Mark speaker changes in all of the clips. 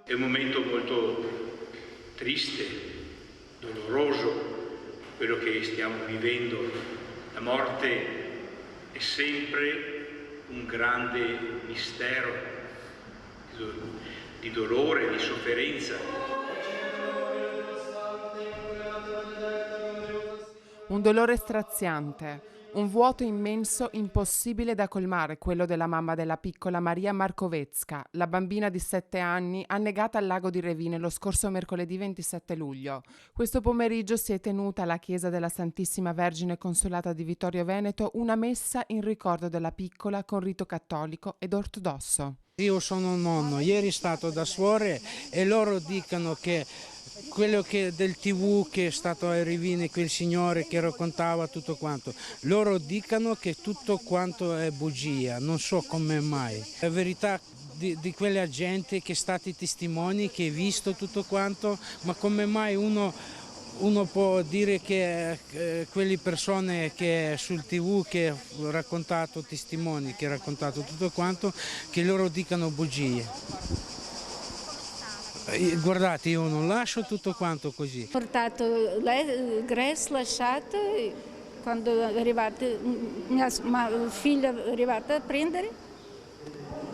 Speaker 1: È un momento molto triste, doloroso, quello che stiamo vivendo. La morte è sempre un grande mistero di dolore, di sofferenza.
Speaker 2: Un dolore straziante, un vuoto immenso impossibile da colmare, quello della mamma della piccola Maria Markovetska, la bambina di 7 anni annegata al lago di Revine lo scorso mercoledì 27 luglio. Questo pomeriggio si è tenuta alla chiesa della Santissima Vergine Consolata di Vittorio Veneto una messa in ricordo della piccola con rito cattolico ed ortodosso.
Speaker 3: Io sono un nonno, ieri è stato da suore e loro dicono che quello che del TV che è stato a Revine, quel signore che raccontava tutto quanto, loro dicono che tutto quanto è bugia, non so come mai. È verità di quella gente che è stati testimoni, che ha visto tutto quanto, ma come mai uno può dire che quelle persone che sul TV che ho raccontato, testimoni che hanno raccontato tutto quanto, che loro dicano bugie. Guardate, io non lascio tutto quanto così.
Speaker 4: Ho portato Grace lasciato, quando è arrivata, mia figlia è arrivata a prendere,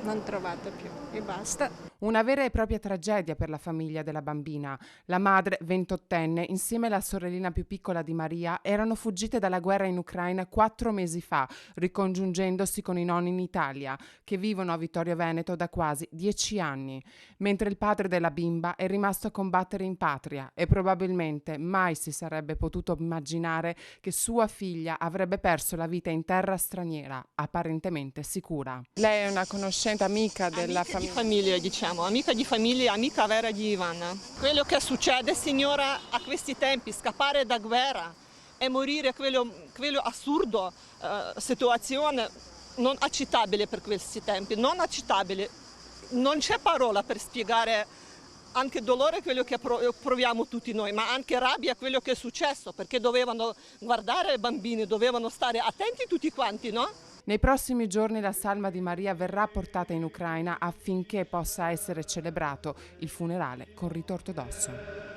Speaker 4: non trovata più e basta.
Speaker 2: Una vera e propria tragedia per la famiglia della bambina. La madre, 28enne, insieme alla sorellina più piccola di Maria, erano fuggite dalla guerra in Ucraina 4 mesi fa, ricongiungendosi con i nonni in Italia, che vivono a Vittorio Veneto da quasi 10 anni, mentre il padre della bimba è rimasto a combattere in patria e probabilmente mai si sarebbe potuto immaginare che sua figlia avrebbe perso la vita in terra straniera, apparentemente sicura. Lei è una conoscente, amica della
Speaker 5: famiglia, diciamo, amica di famiglia, amica vera di Ivana. Quello che succede, signora, a questi tempi, scappare da guerra e morire, quello assurdo situazione non accettabile per questi tempi, non accettabile. Non c'è parola per spiegare anche dolore quello che proviamo tutti noi, ma anche rabbia quello che è successo, perché dovevano guardare i bambini, dovevano stare attenti tutti quanti, no?
Speaker 2: Nei prossimi giorni la salma di Maria verrà portata in Ucraina affinché possa essere celebrato il funerale con rito ortodosso.